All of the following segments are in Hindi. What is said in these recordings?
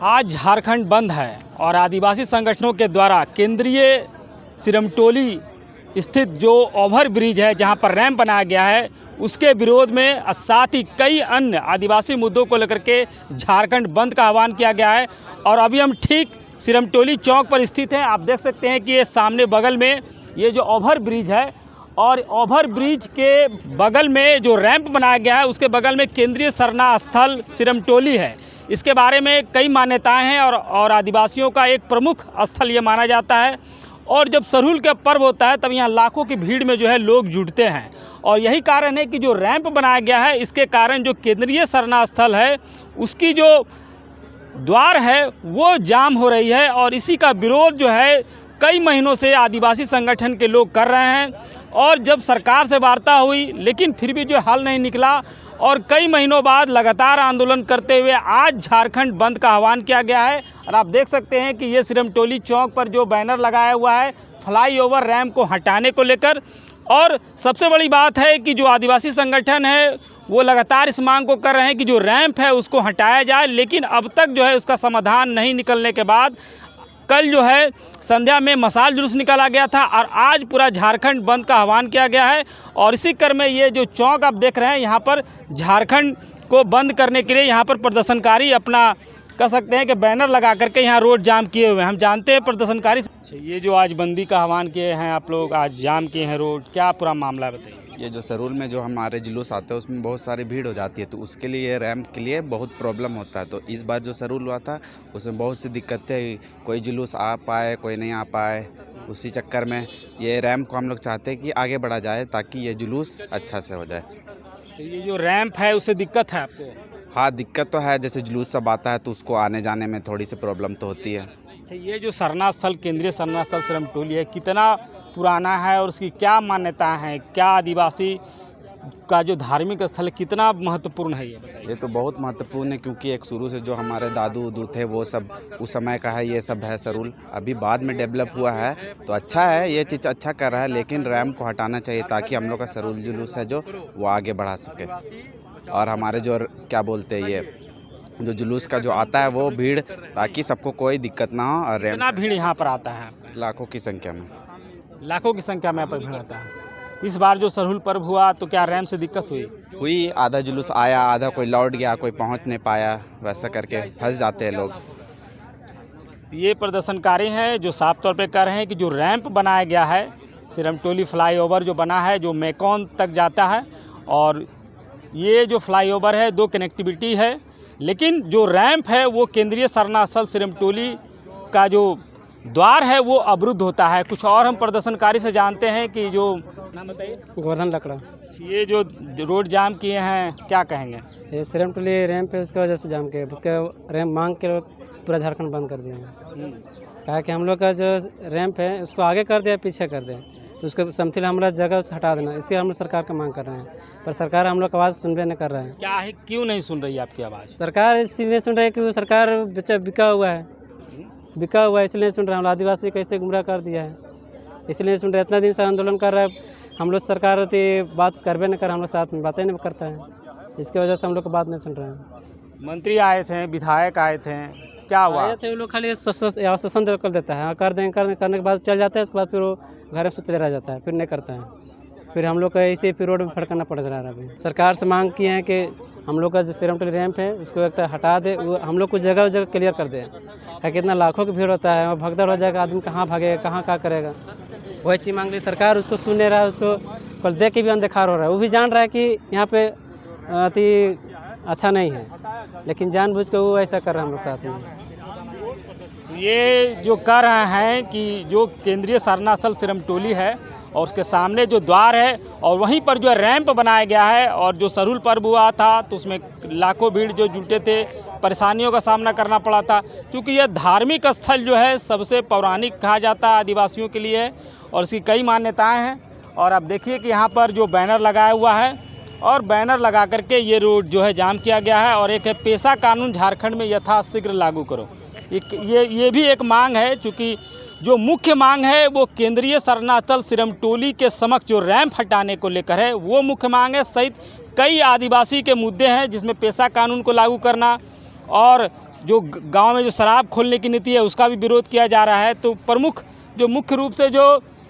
आज झारखंड बंद है और आदिवासी संगठनों के द्वारा केंद्रीय सिरमटोली स्थित जो ओवर ब्रिज है जहां पर रैंप बनाया गया है उसके विरोध में साथ ही कई अन्य आदिवासी मुद्दों को लेकर के झारखंड बंद का आह्वान किया गया है। और अभी हम ठीक सिरमटोली चौक पर स्थित हैं। आप देख सकते हैं कि ये सामने बगल में ये जो ओवर ब्रिज है और ओवर ब्रिज के बगल में जो रैंप बनाया गया है उसके बगल में केंद्रीय शरणा स्थल सिरमटोली है। इसके बारे में कई मान्यताएं हैं और आदिवासियों का एक प्रमुख स्थल ये माना जाता है। और जब सरहुल का पर्व होता है तब यहाँ लाखों की भीड़ में जो है लोग जुटते हैं और यही कारण है कि जो रैंप बनाया गया है इसके कारण जो केंद्रीय शरणा स्थल है उसकी जो द्वार है वो जाम हो रही है। और इसी का विरोध जो है कई महीनों से आदिवासी संगठन के लोग कर रहे हैं। और जब सरकार से वार्ता हुई लेकिन फिर भी जो हल नहीं निकला और कई महीनों बाद लगातार आंदोलन करते हुए आज झारखंड बंद का आह्वान किया गया है। और आप देख सकते हैं कि ये सिरमटोली चौक पर जो बैनर लगाया हुआ है फ्लाईओवर रैंप को हटाने को लेकर। और सबसे बड़ी बात है कि जो आदिवासी संगठन है वो लगातार इस मांग को कर रहे हैं कि जो रैंप है उसको हटाया जाए, लेकिन अब तक जो है उसका समाधान नहीं निकलने के बाद कल जो है संध्या में मशाल जुलूस निकाला गया था और आज पूरा झारखंड बंद का आह्वान किया गया है। और इसी क्रम में ये जो चौक आप देख रहे हैं यहाँ पर झारखंड को बंद करने के लिए यहाँ पर प्रदर्शनकारी अपना कह सकते हैं कि बैनर लगा करके यहाँ रोड जाम किए हुए हैं। हम जानते हैं प्रदर्शनकारी ये जो आज बंदी का आह्वान किए हैं आप लोग, आज जाम किए हैं रोड, क्या पूरा मामला है बताइए। ये जो सरहुल में जो हमारे जुलूस आते हैं उसमें बहुत सारी भीड़ हो जाती है, तो उसके लिए रैंप के लिए बहुत प्रॉब्लम होता है। तो इस बार जो सरहुल हुआ था उसमें बहुत सी दिक्कतें हुई, कोई जुलूस आ पाए कोई नहीं आ पाए। उसी चक्कर में ये रैंप को हम लोग चाहते हैं कि आगे बढ़ा जाए ताकि ये जुलूस अच्छा से हो जाए। तो ये जो रैंप है उससे दिक्कत है आपको? हाँ, दिक्कत तो है, जैसे जुलूस सब आता है तो उसको आने जाने में थोड़ी सी प्रॉब्लम तो होती है। अच्छा, ये जो शरणा स्थल केंद्रीय शरणा स्थल सिरमटोली है कितना पुराना है और उसकी क्या मान्यताएं हैं? क्या आदिवासी का जो धार्मिक स्थल है कितना महत्वपूर्ण है ये तो बहुत महत्वपूर्ण है क्योंकि एक शुरू से जो हमारे दादू उदू थे वो सब उस समय का है। ये सब है सरहुल, अभी बाद में डेवलप हुआ है तो अच्छा है, ये चीज़ अच्छा कर रहा है, लेकिन रैंप को हटाना चाहिए ताकि हम लोग का सरहुल जुलूस है जो वो आगे बढ़ा सके। और हमारे जो क्या बोलते हैं ये जो जुलूस का जो आता है वो भीड़, ताकि सबको कोई दिक्कत ना हो। और कितना भीड़ यहाँ पर आता है? लाखों की संख्या में यहाँ पर भीड़ आता है। इस बार जो सरहुल पर्व हुआ तो क्या रैंप से दिक्कत हुई? आधा जुलूस आया, आधा कोई लौट गया, कोई पहुंच नहीं पाया, वैसा करके फंस जाते हैं लोग। ये प्रदर्शनकारी हैं जो साफ तौर पे कह रहे हैं कि जो रैंप बनाया गया है सिरमटोली फ्लाईओवर जो बना है जो मेकॉन तक जाता है और ये जो फ्लाईओवर है दो कनेक्टिविटी है, लेकिन जो रैंप है वो केंद्रीय शरणा स्थल सिरमटोली का जो द्वार है वो अवरुद्ध होता है। कुछ और हम प्रदर्शनकारी से जानते हैं कि जो नाम बताइए। गोवर्धन लकड़ा। ये जो रोड जाम किए हैं क्या कहेंगे? ये सिरमटोली रैंप है उसकी वजह से जाम किया, उसके रैंप मांग के पूरा झारखंड बंद कर दिया है। कहा कि हम लोग का जो रैंप है उसको आगे कर दिया, पीछे कर दिया, उसको समथिल हमारा जगह उसको हटा देना, इससे हम लोग सरकार का मांग कर रहे हैं। पर सरकार हम लोग की आवाज़ सुनबे नहीं कर रहे हैं। क्या है, क्यों नहीं सुन रही आपकी आवाज़? सरकार इसलिए नहीं सुन रही है कि वो सरकार बच्चा बिका हुआ है, इसलिए नहीं सुन रहे हैं। हम आदिवासी कैसे गुमराह कर दिया है इसलिए नहीं सुन रहे। इतना दिन से आंदोलन कर रहा है, हम लोग सरकार होती बात करबे नहीं कर, हम लोग साथ में बातें नहीं करता है, इसकी वजह से हम लोग की बात नहीं सुन रहे हैं। मंत्री आए थे, विधायक आए थे, क्या हुआ? आए थे वो लोग खाली आश्वासन कर देता है, कर देंगे करने के बाद चल जाता है, उसके बाद फिर वो घर में सुतले रह जाता है, फिर नहीं करता है। फिर हम लोग का ऐसे फिर रोड में फड़कना पड़ रहा है। अभी सरकार से मांग की है कि हम लोग का जो सिरमटोली रैंप है उसको एक हटा दे, वो हम लोग कुछ जगह क्लियर कर दे है। कितना लाखों की भीड़ होता है, भगदड़ हो जाएगा, आदमी कहाँ भागेगा, कहाँ क्या करेगा, वही चीज़ मांग रही सरकार। उसको सुन नहीं रहा है, उसको कल देख के भी अनदेखा हो रहा है। वो भी जान रहा है कि यहाँ पे अति अच्छा नहीं है, लेकिन जानबूझ के वो ऐसा कर रहा है हम लोग साथ में। ये जो कह रहे हैं कि जो केंद्रीय शरणा स्थल सिरमटोली है और उसके सामने जो द्वार है और वहीं पर जो रैंप बनाया गया है और जो सरहुल पर्व हुआ था तो उसमें लाखों भीड़ जो जुटे थे, परेशानियों का सामना करना पड़ा था क्योंकि यह धार्मिक स्थल जो है सबसे पौराणिक कहा जाता है आदिवासियों के लिए और इसकी कई मान्यताएं हैं। और आप देखिए कि यहाँ पर जो बैनर लगाया हुआ है और बैनर लगा करके ये रोड जो है जाम किया गया है। और एक है पेशा कानून झारखंड में यथाशीघ्र लागू करो, ये भी एक मांग है। चूँकि जो मुख्य मांग है वो केंद्रीय शरणा स्थल सिरमटोली के समक्ष जो रैंप हटाने को लेकर है वो मुख्य मांग है, सहित कई आदिवासी के मुद्दे हैं जिसमें पेशा कानून को लागू करना और जो गांव में जो शराब खोलने की नीति है उसका भी विरोध किया जा रहा है। तो प्रमुख जो मुख्य रूप से जो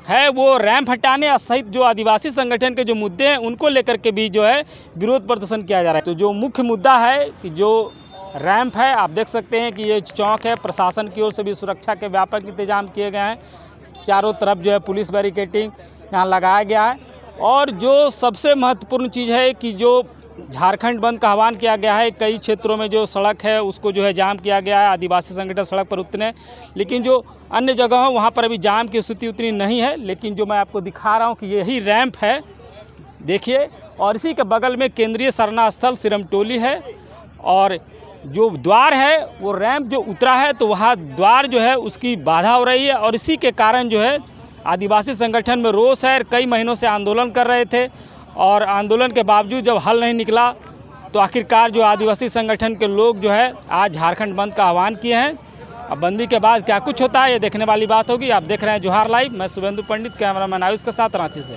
है वो रैंप हटाने सहित जो आदिवासी संगठन के जो मुद्दे हैं उनको लेकर के भी जो है विरोध प्रदर्शन किया जा रहा है। तो जो मुख्य मुद्दा है कि जो रैंप है, आप देख सकते हैं कि ये चौक है, प्रशासन की ओर से भी सुरक्षा के व्यापक इंतजाम किए गए हैं। चारों तरफ जो है पुलिस बैरिकेडिंग यहाँ लगाया गया है। और जो सबसे महत्वपूर्ण चीज़ है कि जो झारखंड बंद का आह्वान किया गया है, कई क्षेत्रों में जो सड़क है उसको जो है जाम किया गया है, आदिवासी संगठन सड़क पर उतरे, लेकिन जो अन्य जगह है वहाँ पर अभी जाम की स्थिति उतनी नहीं है। लेकिन जो मैं आपको दिखा रहा हूँ कि यही रैंप है, देखिए, और इसी के बगल में केंद्रीय शरणा स्थल सिरमटोली है। और जो द्वार है वो रैंप जो उतरा है तो वहाँ द्वार जो है उसकी बाधा हो रही है। और इसी के कारण जो है आदिवासी संगठन में रोष है, कई महीनों से आंदोलन कर रहे थे और आंदोलन के बावजूद जब हल नहीं निकला तो आखिरकार जो आदिवासी संगठन के लोग जो है आज झारखंड बंद का आह्वान किए हैं। अब बंदी के बाद क्या कुछ होता है ये देखने वाली बात होगी। आप देख रहे हैं जोहार लाइव, मैं शुभेंदु पंडित, कैमरामैन आयुष के साथ रांची से।